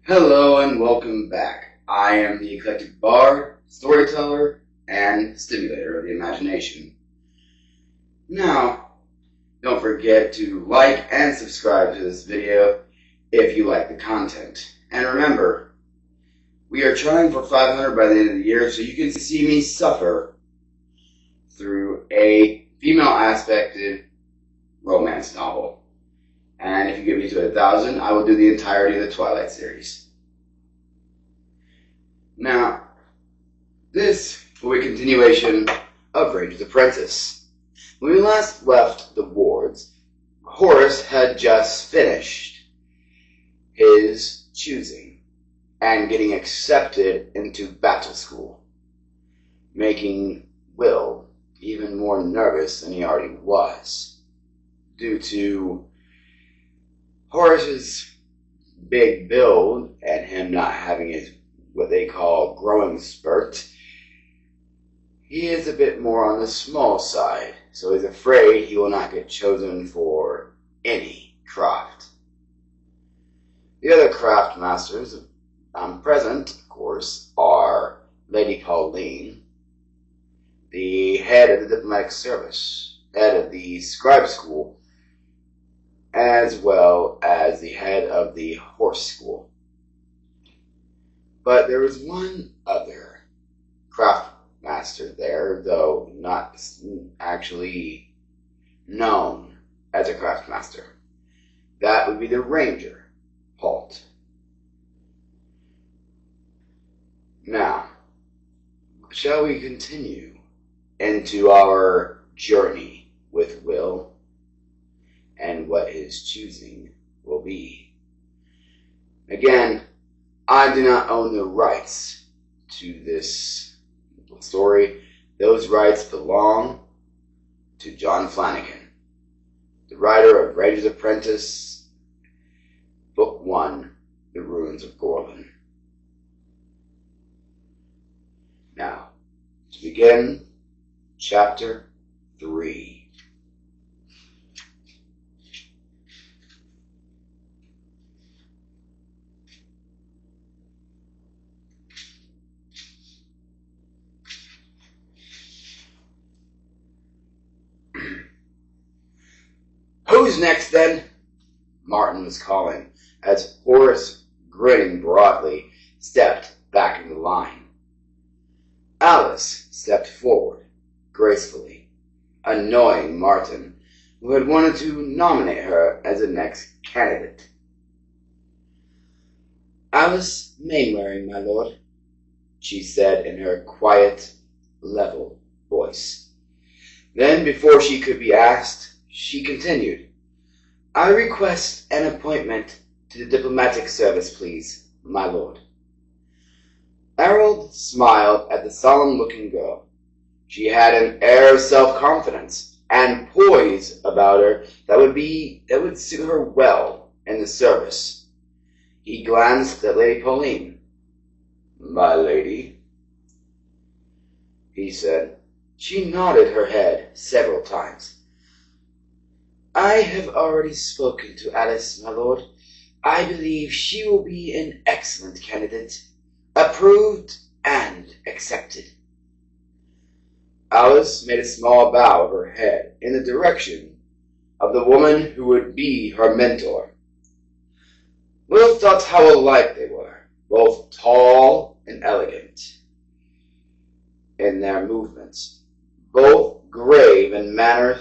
Hello and welcome back. I am the eclectic bard, storyteller, and stimulator of the imagination. Now, don't forget to like and subscribe to this video if you like the content. And remember, we are trying for 500 by the end of the year, so you can see me suffer through a female-aspected romance novel. And if you get me to 1,000, I will do the entirety of the Twilight series. Now, this will be a continuation of Ranger's Apprentice. When we last left the wards, Horace had just finished his choosing and getting accepted into battle school, making Will even more nervous than he already was, due to Horace's big build and him not having his what they call growing spurt. He is a bit more on the small side, so he's afraid he will not get chosen for any craft. The other craft masters present, of course, are Lady Pauline, the head of the diplomatic service, head of the scribe school, as well as the head of the horse school. But there was one other craft master there, though not actually known as a craft master. That would be the ranger, Halt. Now, shall we continue into our journey with Will and what his choosing will be? Again, I do not own the rights to this story. Those rights belong to John Flanagan, the writer of Ranger's Apprentice, Book 1, The Ruins of Gorlin. Now, to begin, Chapter 3. Who's next, then? Martin was calling, as Horace, grinning broadly, stepped back in the line. Alice stepped forward, gracefully, annoying Martin, who had wanted to nominate her as the next candidate. Alice Mainwaring, my lord, she said in her quiet, level voice. Then, before she could be asked, she continued, I request an appointment to the diplomatic service, please, my lord. Harold smiled at the solemn-looking girl. She had an air of self-confidence and poise about her that would suit her well in the service. He glanced at Lady Pauline. My lady, he said. She nodded her head several times. I have already spoken to Alice, my lord. I believe she will be an excellent candidate, approved and accepted. Alice made a small bow of her head in the direction of the woman who would be her mentor. Will thought how alike they were, both tall and elegant in their movements, both grave in manner.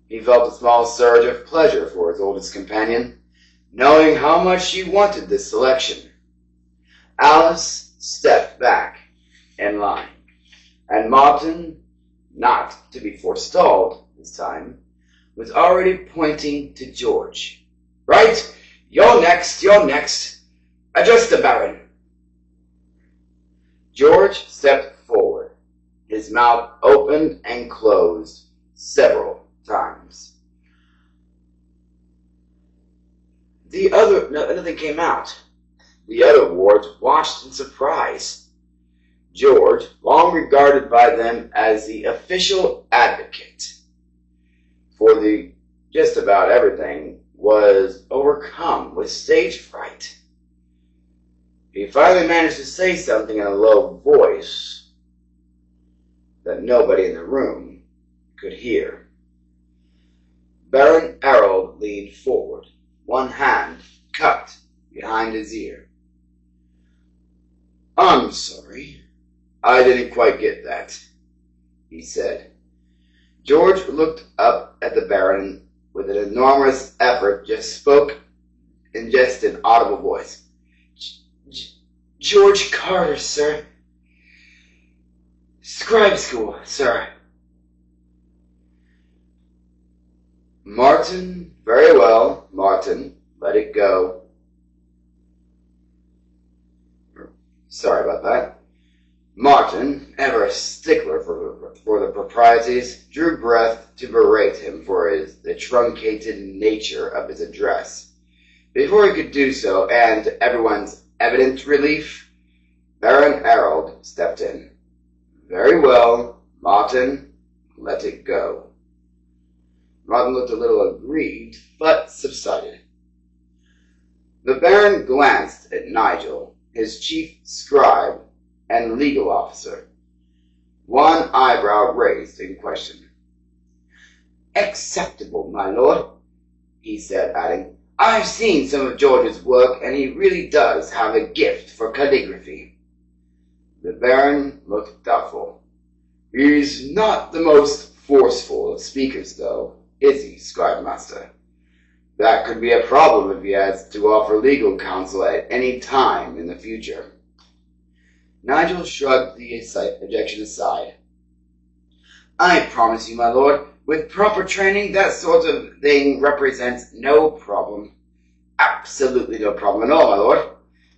He felt a small surge of pleasure for his oldest companion, knowing how much she wanted this selection. Alice stepped back in line, and Martin, not to be forestalled this time, was already pointing to George. Right, you're next. Address the Baron. George stepped forward, his mouth opened and closed several times. Nothing came out. The other wards watched in surprise. George, long regarded by them as the official advocate for just about everything, was overcome with stage fright. He finally managed to say something in a low voice that nobody in the room could hear. Baron Harold leaned forward, one hand cupped behind his ear. "I'm sorry, I didn't quite get that," he said. George looked up at the Baron with an enormous effort, spoke in just an audible voice. "George Carter, sir. Scribe school, sir." "Martin, very well, Martin, let it go." Sorry about that. Martin, ever a stickler for the proprieties, drew breath to berate him for the truncated nature of his address. Before he could do so, and to everyone's evident relief, Baron Harold stepped in. "Very well, Martin, let it go." Martin looked a little aggrieved, but subsided. The Baron glanced at Nigel, his chief scribe and legal officer, one eyebrow raised in question. "Acceptable, my lord," he said, adding, "I've seen some of George's work, and he really does have a gift for calligraphy." The Baron looked doubtful. "He's not the most forceful of speakers, though, is he, Scribe Master? That could be a problem if he has to offer legal counsel at any time in the future." Nigel shrugged the objection aside. "I promise you, my lord, with proper training, that sort of thing represents no problem. Absolutely no problem at all, my lord."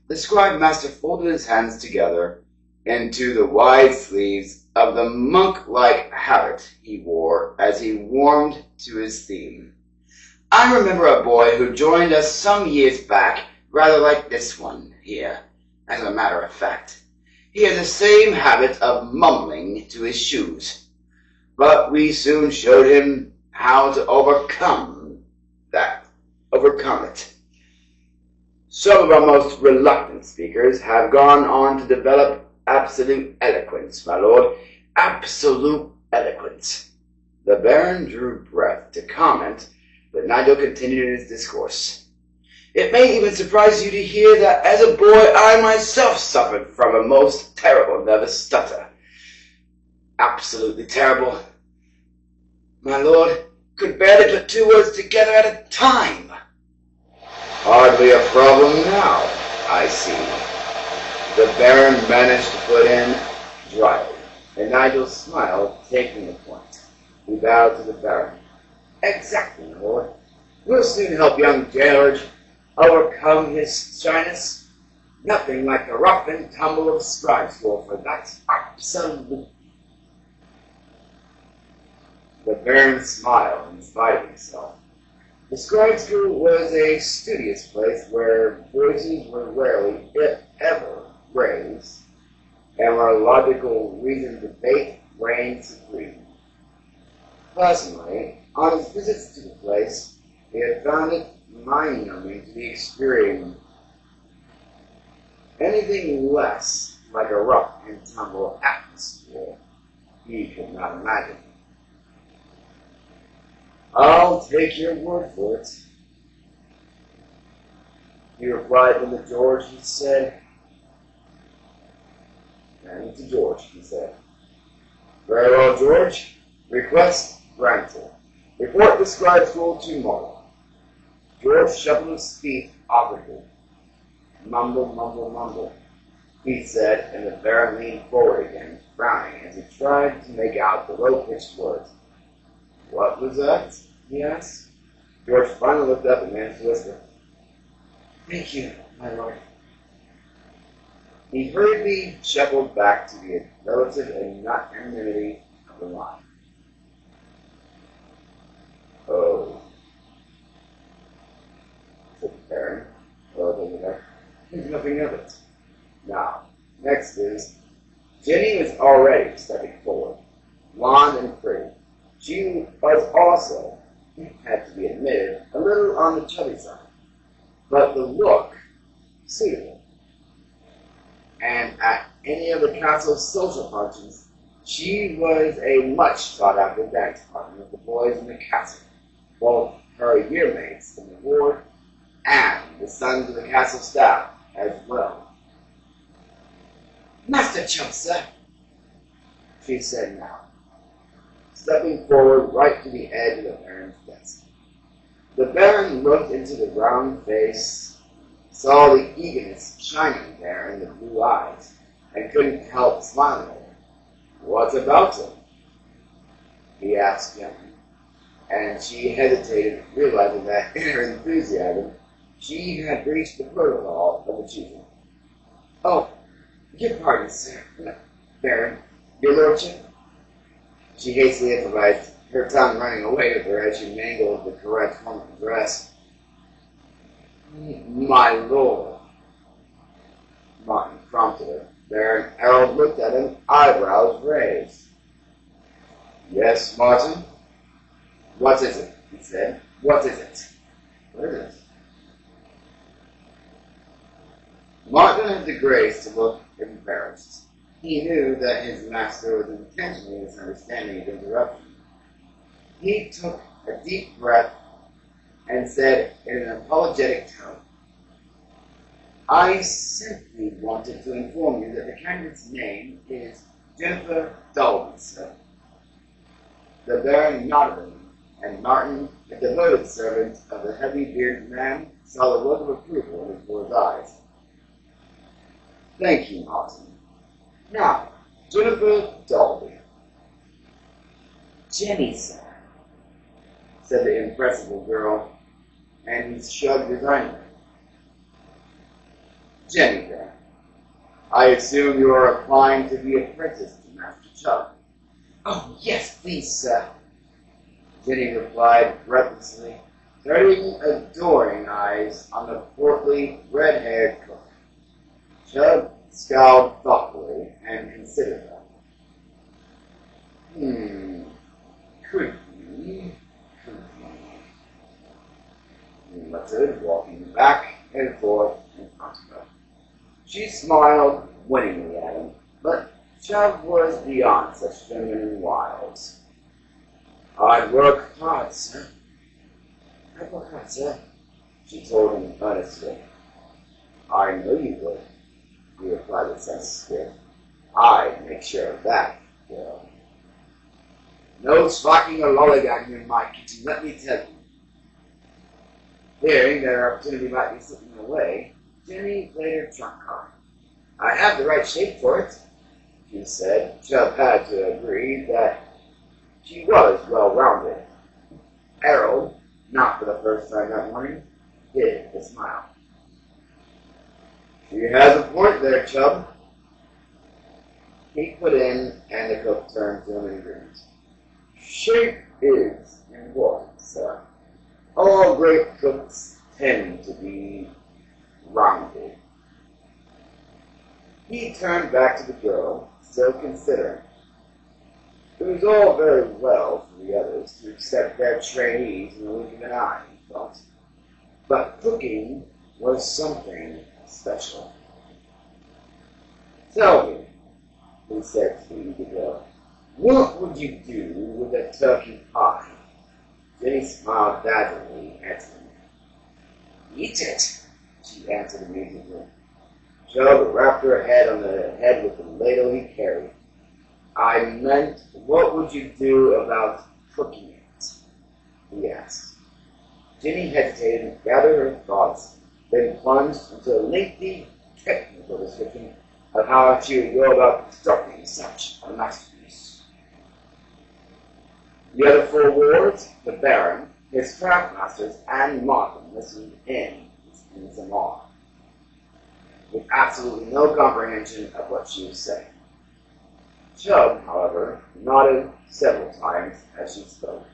The Scribe Master folded his hands together into the wide sleeves of the monk-like habit he wore as he warmed to his theme. "I remember a boy who joined us some years back, rather like this one here, as a matter of fact. He had the same habit of mumbling to his shoes, but we soon showed him how to overcome it. Some of our most reluctant speakers have gone on to develop absolute eloquence, my lord, absolute eloquence." The Baron drew breath to comment, but Nigel continued his discourse. "It may even surprise you to hear that as a boy I myself suffered from a most terrible nervous stutter. Absolutely terrible. My lord, could barely put two words together at a time." "Hardly a problem now, I see," the Baron managed to put in dryly, and Nigel smiled, taking the point. He bowed to the Baron. "Exactly, my lord. We'll soon help young George overcome his shyness. Nothing like the rough and tumble of scribe school for that. Absolute." The Baron smiled in spite of himself. The scribe school was a studious place where voices were rarely, if ever, raised, and where logical reasoned debate reigned supreme. Personally, on his visits to the place, he had found it mind-numbing to the extreme. Anything less like a rough and tumble atmosphere he could not imagine. "I'll take your word for it," he replied to George, he said. And to George, he said, "Very well, George. Request granted. Report to scribe school tomorrow." George shuffled his feet awkwardly. "Mumble, mumble, mumble," he said, and the Baron leaned forward again, frowning as he tried to make out the low-pitched words. "What was that?" he asked. George finally looked up and managed to whisper, "Thank you, my lord." He hurriedly shuffled back to the relative anonymity of the line. "Oh," said the Baron, "there's nothing of it. Now, next is..." Jenny was already stepping forward, blonde and pretty. She was also, it had to be admitted, a little on the chubby side, but the look suitable. and at any of the castle's social functions, she was a much sought-after dance partner with the boys in the castle, both her yearmates in the ward and the sons of the castle staff as well. "Master Chubb, sir," she said now, stepping forward right to the edge of the Baron's desk. The Baron looked into the round face, saw the eagerness shining there in the blue eyes, and couldn't help smiling at her. "What about him?" he asked gently, and she hesitated, realizing that in her enthusiasm she had breached the protocol of the chief. "Oh, your pardon, sir. Baron, your lordship." She hastily improvised, her tongue running away with her as she mangled the correct form of address. "My lord," Martin prompted her. Baron Harold looked at him, eyebrows raised. "Yes, Martin?" "What is it?" he said. "What is it?" "What is it?" Martin had the grace to look embarrassed. He knew that his master was intentionally misunderstanding his interruption. He took a deep breath and said in an apologetic tone, "I simply wanted to inform you that the candidate's name is Jennifer Dalby, sir." The Baron nodded, and Martin, the devoted servant of the heavy-bearded man, saw the look of approval in his boy's eyes. "Thank you, Martin. Now, Jennifer Dalby." "Jenny, sir," said the impressible girl, and he shrugged resignedly. "Jenny, then. I assume you are applying to be apprenticed to Master Chubb." "Oh, yes, please, sir," Jenny replied breathlessly, turning adoring eyes on the portly, red-haired cook. Chubb scowled thoughtfully and considered her. Could be, he muttered, walking back and forth in front of her. She smiled winningly at him, but Chubb was beyond such feminine wiles. "I'd work hard, sir. I'd work hard, sir," she told him earnestly. "I know you would," he replied with some spirit. "I'd make sure of that, girl. No slacking or lollygagging in my kitchen, let me tell you." Fearing that her opportunity might be slipping away, Jenny played her trump card. "I have the right shape for it," she said. Chubb had to agree that she was well-rounded. Harold, not for the first time that morning, hid the smile. "She has a point there, Chubb," he put in, and the cook turned to him in agreement. "Shape is important, sir. All great cooks tend to be rounded." He turned back to the girl, still considering. It was all very well for the others to accept their trainees in the wink of an eye, he thought. But cooking was something special. "Tell me," he said to the girl, "what would you do with a turkey pie?" Jenny smiled dazzlingly at him. "Eat it," she answered immediately. Chubb rapped her head on the head with the ladle he carried. "I meant, what would you do about cooking it?" he asked. Jenny hesitated and gathered her thoughts, then plunged into a lengthy, technical description of how she would go about constructing such a masterpiece. The other four wards, the Baron, his craftmasters, and Martin listened in some awe, with absolutely no comprehension of what she was saying. Chubb, however, nodded several times as she spoke,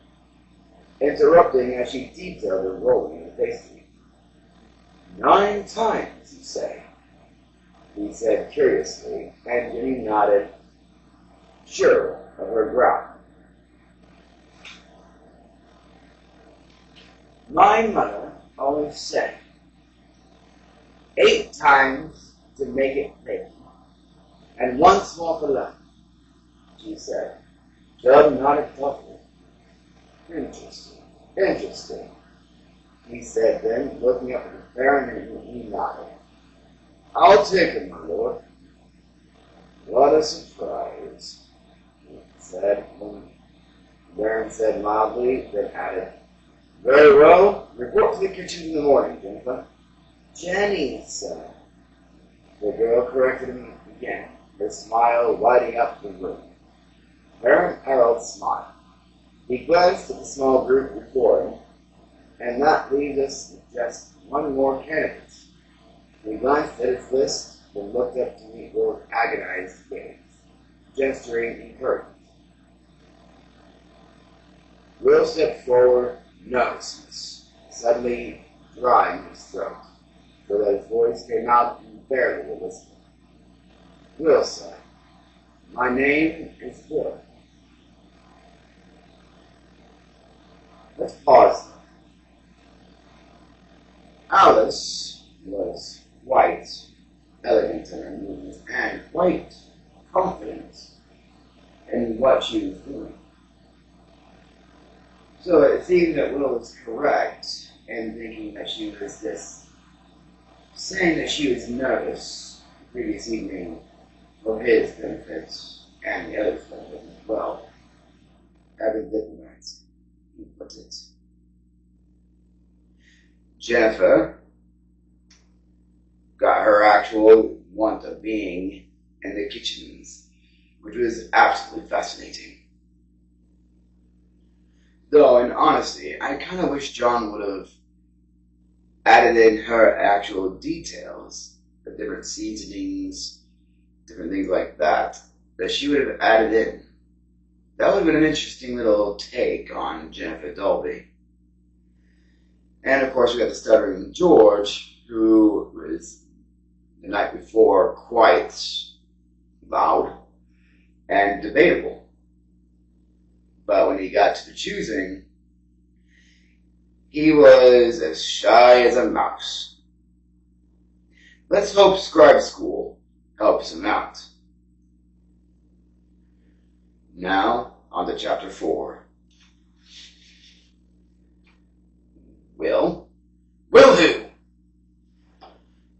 interrupting as she detailed the rolling of the pastry. "9 times, you say?" he said curiously, and Jenny nodded, sure of her ground. "My mother always said, 8 times to make it flaky, And once more for left, she said. Job nodded thoughtfully. Interesting, interesting, he said then, looking up at the Baron, and he nodded. I'll take it, my lord. What a surprise, he said. When the Baron said mildly, then added, very well, report to the kitchen in the morning, Jennifer. Jenny, sir. The girl corrected him again, her smile lighting up the room. Baron Harold smiled. He glanced at the small group before him, and that leaves us with just one more candidate. He glanced at his list, then looked up to meet Will's agonized gaze, gesturing encouragement. Will stepped forward, nervousness, suddenly drying his throat, so that his voice came out in barely a whisper. Will, sir, my name is Will. Let's pause. Alice was quite elegant in her movements and quite confident in what she was doing. So it seemed that Will was correct in thinking that she was saying that she was nervous the previous evening for his benefit and the others' benefit as well. Having diplomats, he put it. Jennifer got her actual want of being in the kitchens, which was absolutely fascinating. Though, in honesty, I kind of wish John would have added in her actual details, the different seasonings, different things like that she would have added in. That would have been an interesting little take on Jennifer Dolby. And of course we got the stuttering George, who was the night before quite loud and debatable. But when he got to the choosing, he was as shy as a mouse. Let's hope scribe school helps him out. Now, on to chapter 4. Will who?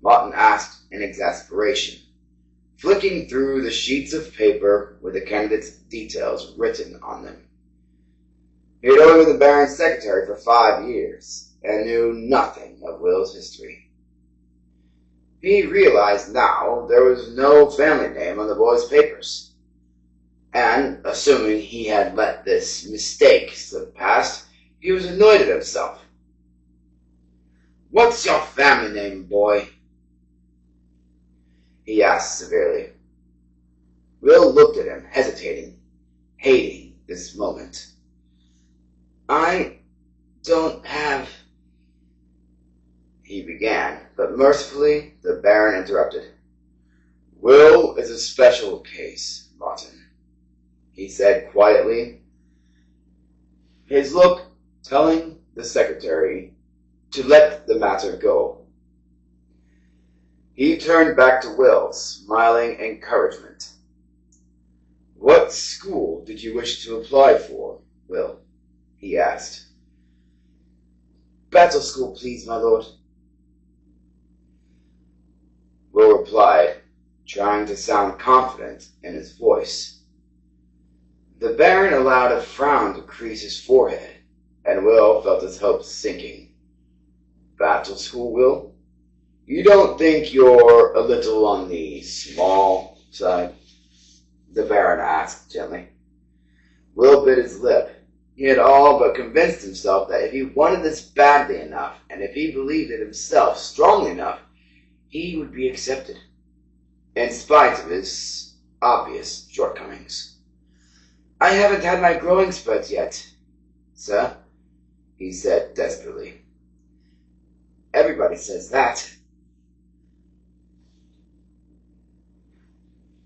Martin asked in exasperation, flicking through the sheets of paper with the candidate's details written on them. He had only been the Baron's secretary for 5 years, and knew nothing of Will's history. He realized now there was no family name on the boy's papers, and, assuming he had let this mistake slip past, he was annoyed at himself. What's your family name, boy? He asked severely. Will looked at him, hesitating, hating this moment. I don't have... he began, but mercifully the Baron interrupted. Will is a special case, Martin, he said quietly, his look telling the secretary to let the matter go. He turned back to Will, smiling encouragement. What school did you wish to apply for, Will? He asked. Battle school, please, my lord. Will replied, trying to sound confident in his voice. The Baron allowed a frown to crease his forehead, and Will felt his hopes sinking. Battle school, Will? You don't think you're a little on the small side? The Baron asked gently. Will bit his lip. He had all but convinced himself that if he wanted this badly enough, and if he believed in himself strongly enough, he would be accepted, in spite of his obvious shortcomings. I haven't had my growing spurts yet, sir, he said desperately. Everybody says that.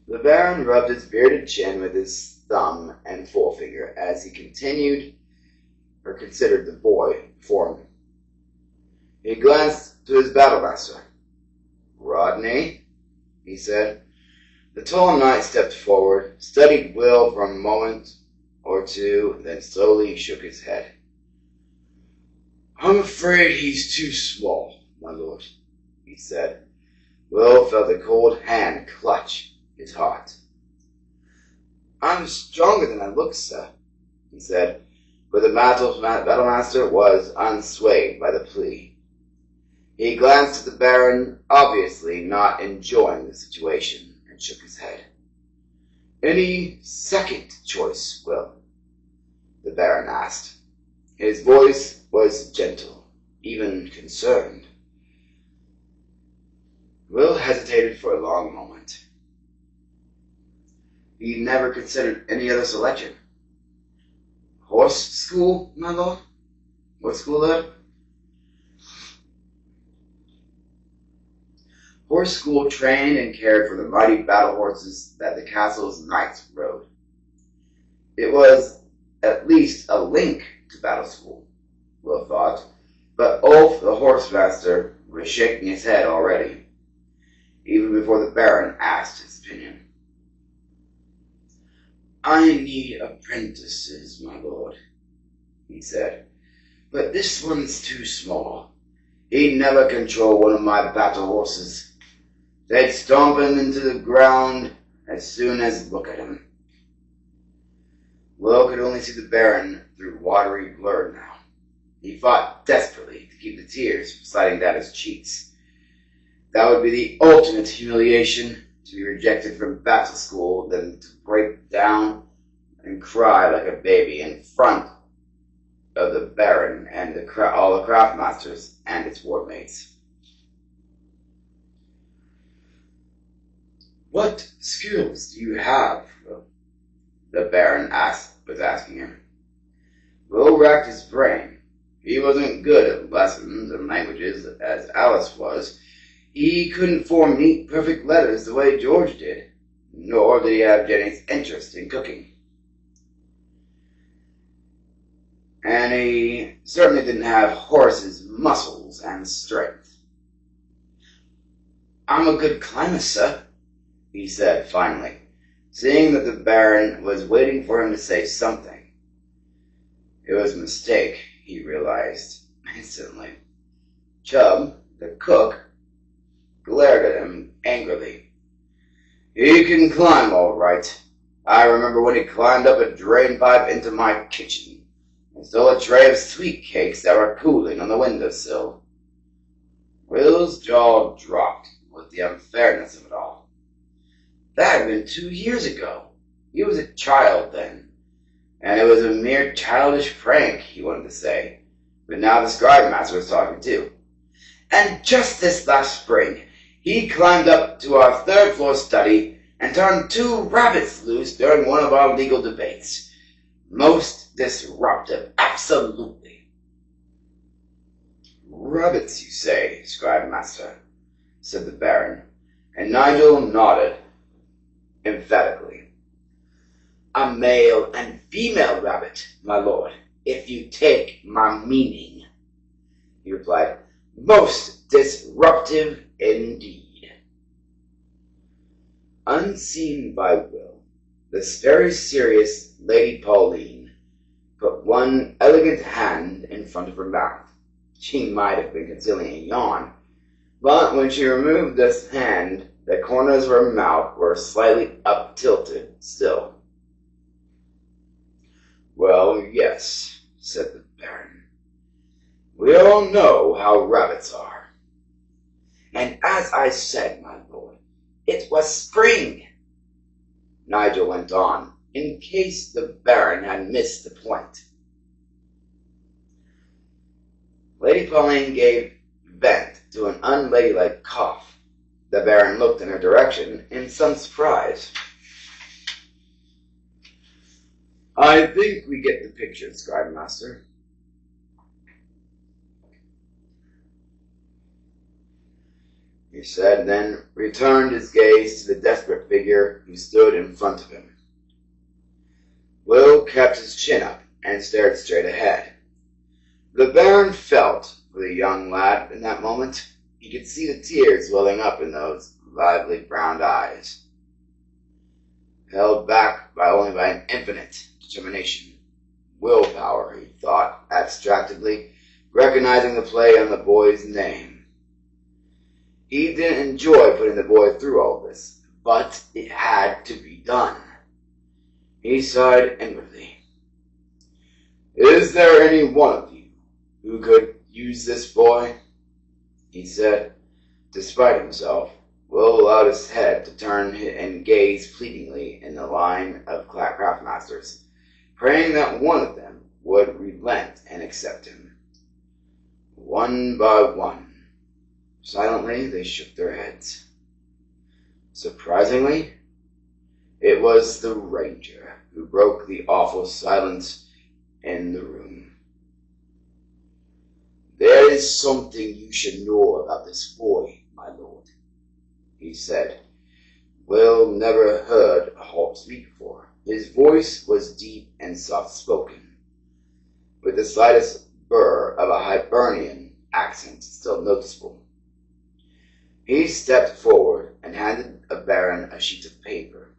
The Baron rubbed his bearded chin with his thumb and forefinger as he continued, or considered the boy before him. He glanced to his battlemaster. Rodney, he said, The tall knight stepped forward, studied Will for a moment or two, then slowly shook his head. "I'm afraid he's too small, my lord," he said. Will felt a cold hand clutch his heart. "I'm stronger than I look, sir," he said, but the battlemaster was unswayed by the plea. He glanced at the Baron, obviously not enjoying the situation, and shook his head. "Any second choice, Will?" the Baron asked. His voice was gentle, even concerned. Will hesitated for a long moment. He never considered any other selection. "Horse school, my lord? What school, lad?" "Horse school trained and cared for the mighty battle horses that the castle's knights rode." It was at least a link to battle school, Will thought, but Ulf the horsemaster was shaking his head already, even before the Baron asked his opinion. "I need apprentices, my lord," he said, "but this one's too small. He'd never control one of my battle horses. They'd stomp him into the ground as soon as look at him." Will could only see the Baron through watery blur now. He fought desperately to keep the tears from sliding down his cheeks. That would be the ultimate humiliation, to be rejected from battle school, than to break down and cry like a baby in front of the Baron and all the craftmasters and its wardmates. "What skills do you have?" the Baron was asking him. Will racked his brain. He wasn't good at lessons and languages as Alice was. He couldn't form neat, perfect letters the way George did, nor did he have Jenny's interest in cooking. And he certainly didn't have Horace's muscles and strength. "I'm a good climber, sir," he said finally, seeing that the Baron was waiting for him to say something. It was a mistake, he realized instantly. Chubb, the cook, glared at him angrily. "He can climb all right. I remember when he climbed up a drain pipe into my kitchen and stole a tray of sweet cakes that were cooling on the windowsill." Will's jaw dropped with the unfairness of it all. That had been 2 years ago. He was a child then, and it was a mere childish prank, he wanted to say. But now the scribe master was talking too. "And just this last spring, he climbed up to our third-floor study and turned 2 rabbits loose during one of our legal debates. Most disruptive, absolutely." "Rabbits, you say, scribe master?" said the Baron, and Nigel nodded emphatically. "A male and female rabbit, my lord, if you take my meaning," he replied. "Most disruptive indeed." Unseen by Will, the very serious Lady Pauline put one elegant hand in front of her mouth. She might have been concealing a yawn, but when she removed this hand, the corners of her mouth were slightly up-tilted still. "Well, yes," said the Baron. "We all know how rabbits are." "And as I said, my lord, it was spring," Nigel went on, in case the Baron had missed the point. Lady Pauline gave vent to an unladylike cough. The Baron looked in her direction in some surprise. "I think we get the picture, scribe master." He said, then returned his gaze to the desperate figure who stood in front of him. Will kept his chin up and stared straight ahead. The Baron felt for the young lad in that moment. He could see the tears welling up in those lively brown eyes. held back only by an infinite determination. Willpower, he thought abstractedly, recognizing the play on the boy's name. He didn't enjoy putting the boy through all this, but it had to be done. He sighed inwardly. "Is there any one of you who could use this boy?" he said. Despite himself, Will allowed his head to turn and gaze pleadingly in the line of craftmasters, praying that one of them would relent and accept him. One by one, silently they shook their heads. Surprisingly, it was the ranger who broke the awful silence in the room. "There is something you should know about this boy, my lord," he said. Will never heard a Halt speak before. His voice was deep and soft-spoken, with the slightest burr of a Hibernian accent still noticeable. He stepped forward and handed a baron a sheet of paper,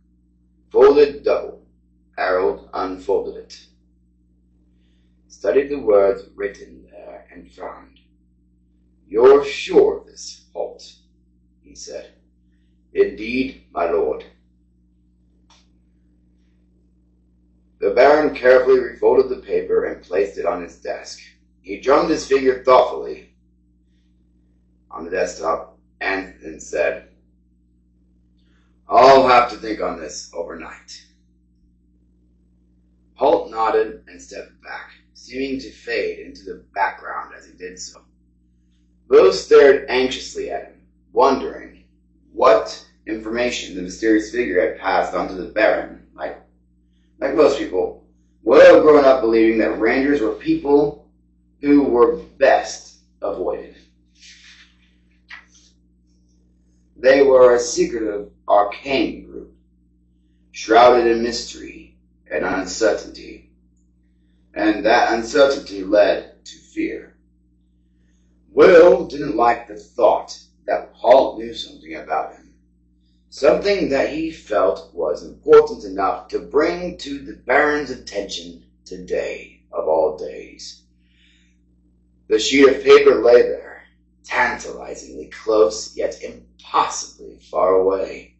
folded double. Harold unfolded it, studied the words written there, and frowned. "You're sure of this, Halt?" he said. "Indeed, my lord." The baron carefully refolded the paper and placed it on his desk. He drummed his finger thoughtfully on the desktop and then said, "I'll have to think on this overnight." Halt nodded and stepped back, seeming to fade into the background as he did so. Will stared anxiously at him, wondering what information the mysterious figure had passed on to the baron. Like most people, Will had grown up believing that rangers were people who were best avoided. They were a secretive, arcane group, shrouded in mystery and uncertainty, and that uncertainty led to fear. Will didn't like the thought that Halt knew something about him, something that he felt was important enough to bring to the Baron's attention today of all days. The sheet of paper lay there, tantalizingly close, yet impossibly far away.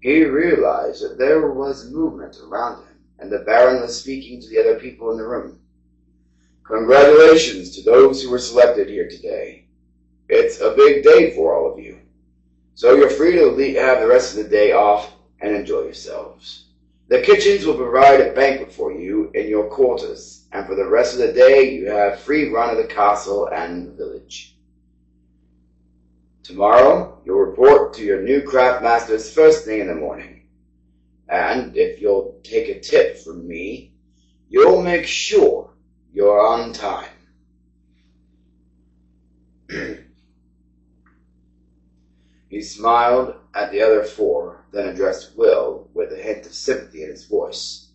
He realized that there was movement around him, and the Baron was speaking to the other people in the room. "Congratulations to those who were selected here today. It's a big day for all of you. So you're free to have the rest of the day off and enjoy yourselves. The kitchens will provide a banquet for you in your quarters, and for the rest of the day you have free run of the castle and the village. Tomorrow you'll report to your new craftmasters first thing in the morning, and if you'll take a tip from me, you'll make sure you're on time." He smiled at the other four, then addressed Will with a hint of sympathy in his voice.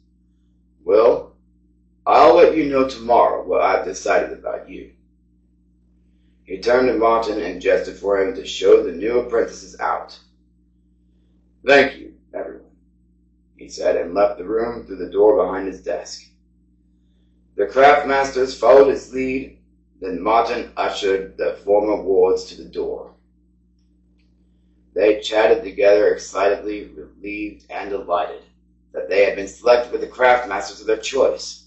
"Will, I'll let you know tomorrow what I've decided about you." He turned to Martin and gestured for him to show the new apprentices out. "Thank you, everyone," he said, and left the room through the door behind his desk. The craftmasters followed his lead, then Martin ushered the former wards to the door. They chatted together excitedly, relieved and delighted that they had been selected with the craftmasters of their choice.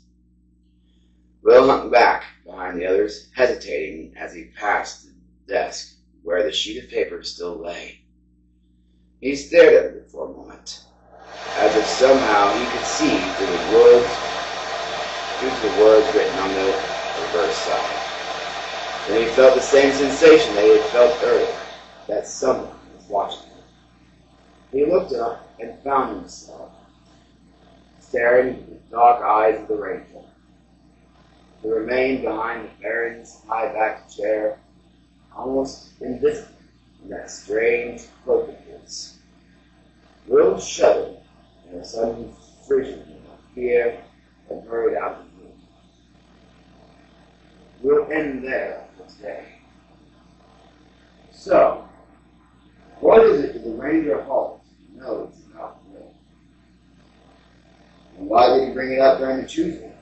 Will hung back behind the others, hesitating as he passed the desk where the sheet of paper still lay. He stared at it for a moment, as if somehow he could see through the words written on the reverse side. Then he felt the same sensation that he had felt earlier, that someone was watching him. He looked up and found himself staring into the dark eyes of the ranger, who remained behind the Baron's high-backed chair, almost invisible in that strange cloak of his. Will shuddered in a sudden frisson of fear and hurried out of the room. We'll end there for today. So, what is it that the Ranger Halt knows about Will? And why did he bring it up during the choosing?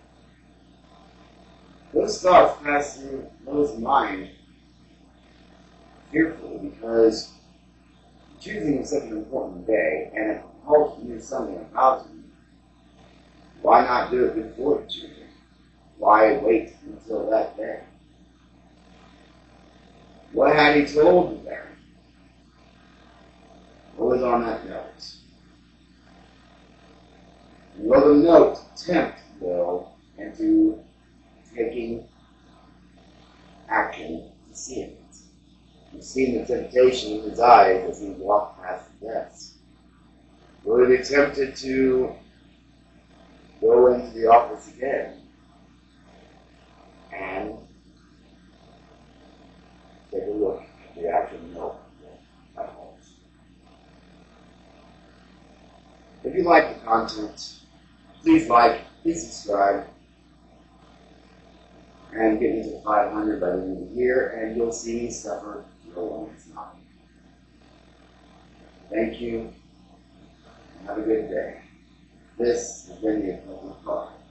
Those thoughts pass through Will's mind fearfully because choosing was such an important day, and if Hulk knew something about him, why not do it before the choosing? Why wait until that day? What had he told the Baron? What was on that note? Will the note tempt Will into taking action to see it? You've seen the temptation in his eyes as he walked past the desk. Will he be tempted to go into the office again and take a look at the actual note at home? If you like the content, please like, please subscribe, and get me to 500 by the end of the year, and you'll see me suffer when it's not. Thank you, and have a good day. This has been the Apprentice.